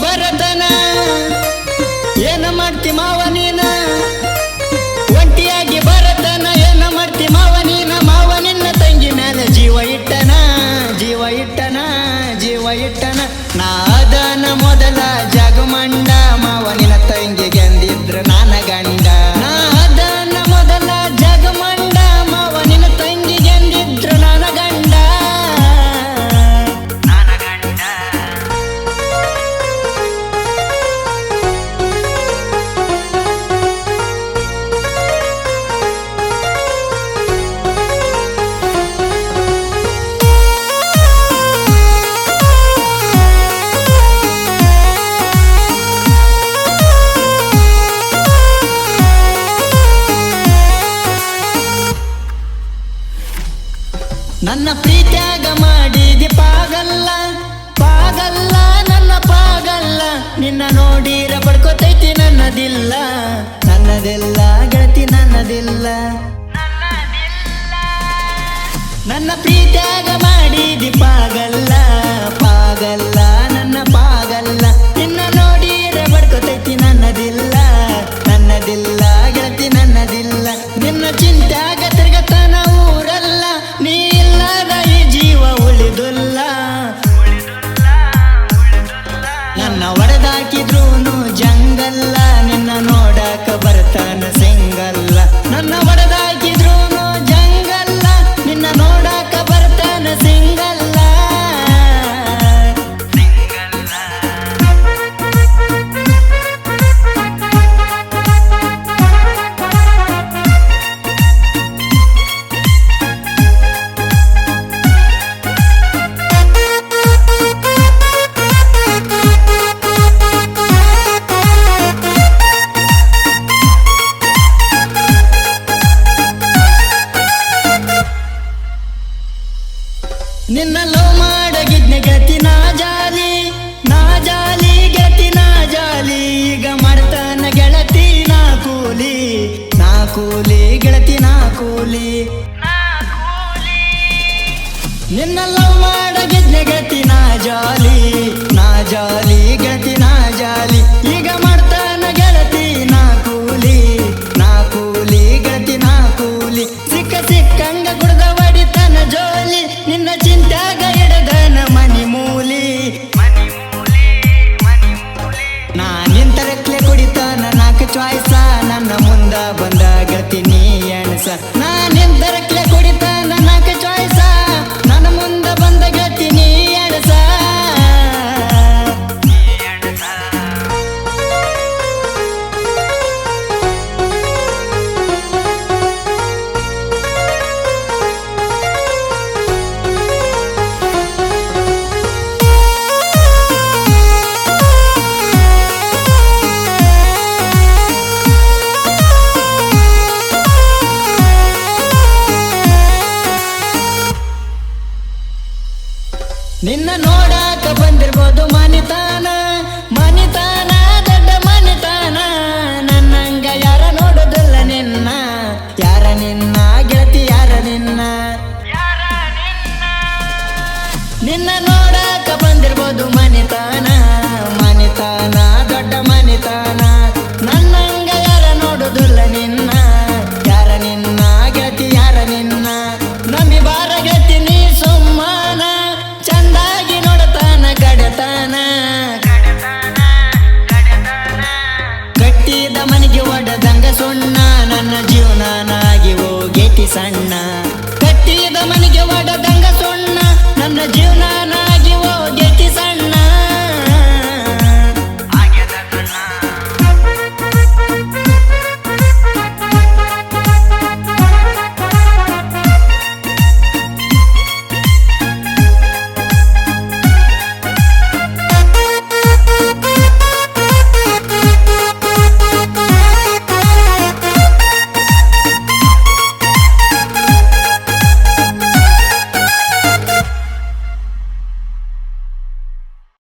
ಬರತನ ಏನ ಮಾಡ್ತಿ ಮಾವ ನೀನ ಒಂಟಿಯಾಗಿ ಬರತನ ಏನ ಮಾಡ್ತಿ ಮಾವ ನೀನ ಮಾವ ನಿನ್ನ ತಂಗಿ ಮೇಲೆ ಜೀವ ಇಟ್ಟನ ನಾ ಅದನ ಮೊದಲ ಜಗಮಂಡ ಮಾವ ನಿನ್ನ ತಂಗಿಗೆ ಅಂದಿದ್ರ ನಾನ ಗಂಡ ನಾ ಅದನ ಮೊದಲ ಜಗಮಂಡ ಮಾವ ನಿನ್ನ ತಂಗಿಗೆ ಅಂದಿದ್ರ ನಾನ ಗಂಡ ನನ್ನ ಪ್ರೀತ್ಯಾಗ ಮಾಡಿದಿ ಪಾಗಲ್ಲ ನನ್ನ ಪಾಗಲ್ಲ ನಿನ್ನ ನೋಡಿರ ಪಡ್ಕೋತೈತಿ ನನ್ನದಿಲ್ಲ ಗೆಳತಿ ನನ್ನದಿಲ್ಲ ನನ್ನ ಪ್ರೀತ್ಯಾಗ ಮಾಡಿದಿ ಪಾಗಲ್ಲ ನನ್ನ ಪಾಗಲ್ಲ ನಿನ್ನ ನೋಡಿರ ಪಡ್ಕೋತೈತಿ ನನ್ನದಿಲ್ಲ ಗೆಳತಿ ನನ್ನದಿಲ್ಲ ನಿನ್ನ ಚಿಂತ್ಯಾಗ ತಿರ್ಗತನ ಊರಲ್ಲ ನೀ ನನ್ನ ಒಡೆದಾಕಿದ್ರೂನು ಜಂಗಲ್ಲ ನಿನ್ನ ನೋಡಕ ಬರ್ತಾನ ಸಿಂಗಲ್ಲ ನನ್ನ ಒಡೆದಾಕಿದ್ರೂನು ಜಂಗಲ್ಲ ನಿನ್ನ ನೋಡಕ ಬರ್ತಾನ ಸಿಂಗಲ್ಲ ನಿನ್ನ ಲವ್ ಮಾಡಗಿದ್ನೆ ಗೆಳತಿ ನಾ ಜಾಲಿ ಗೆಳತಿ ನಾ ಜಾಲಿ ಈಗ ಮಾಡ್ತಾನ ಗೆಳತಿ ನಾ ಕೂಲಿ ಗೆಳತಿ ನಾ ಕೂಲಿ ನಿನ್ನ ಲವ್ ಮಾಡಗಿದ್ನೆ ಗೆಳತಿ ನಾ ಜಾಲಿ ಗೆಳತಿ ನಾ ಜಾಲಿ ಈಗ ಮಾಡ್ತಾನ ಗೆಳತಿ ನಾ ಕೂಲಿ ಗೆಳತಿ ನಾ ಕೂಲಿ ಸಿಕ್ಕಂಗ ಕುಡ್ದ ಹೊಡಿತಾನ ಜೋಲಿ ನಿನ್ನ ಚಿಂತ್ಯಾಗ ಹಿಡದನ ಮನಿ ಮೂಲಿ ನಾ ನಿಂತರಕ್ಲೆ ಕುಡಿತಾನ ನಾಲ್ಕು ಚಾಯ್ಸ ನನ್ನ ಮುಂದ ಬಂದ ಗೆಳತಿ ನೀ ಎಣಸ ನಾ ನಿಂತರಕ್ಲೆ ಕುಡಿತಾನ ನಾಲ್ಕು ಚಾಯ್ಸ ನನ್ನ ಮುಂದ ಬಂದ ಗೆಳತಿ ನೀ ಎಣಸ ನಿನ್ನ ನೋಡಾಕ ಬಂದಿರ್ಬೋದು ಮನಿತಾನ ದೊಡ್ಡ ಮನಿತಾನ ನನ್ನಂಗ ಯಾರ ನೋಡೋದಿಲ್ಲ ನಿನ್ನ ಗೆಳತಿ ಯಾರ ನಿನ್ನ ನೋಡಾಕ ಬಂದಿರ್ಬೋದು ಮನಿತಾನ ದೊಡ್ಡ ಮನಿತಾನ ನನ್ನಂಗ ಯಾರ ನೋಡೋದಿಲ್ಲ ನಿನ್ನ ಗೆಳತಿ ಯಾರ ನಿನ್ನ ನಂಬಿ ಬಾರ ಗೆಳತಿ ನೀ ಸುಮ್ಮನ ಚಂದಾಗಿ ನೋಡತಾನ ಕಡತಾನ ಕಟ್ಟಿದ ಮನೆಗೆ ಒಡದಂಗ ಸುಣ್ಣ ನನ್ನ ಜೀವನಾಗಿ ಹೋಗೇತಿ ಸಣ್ಣ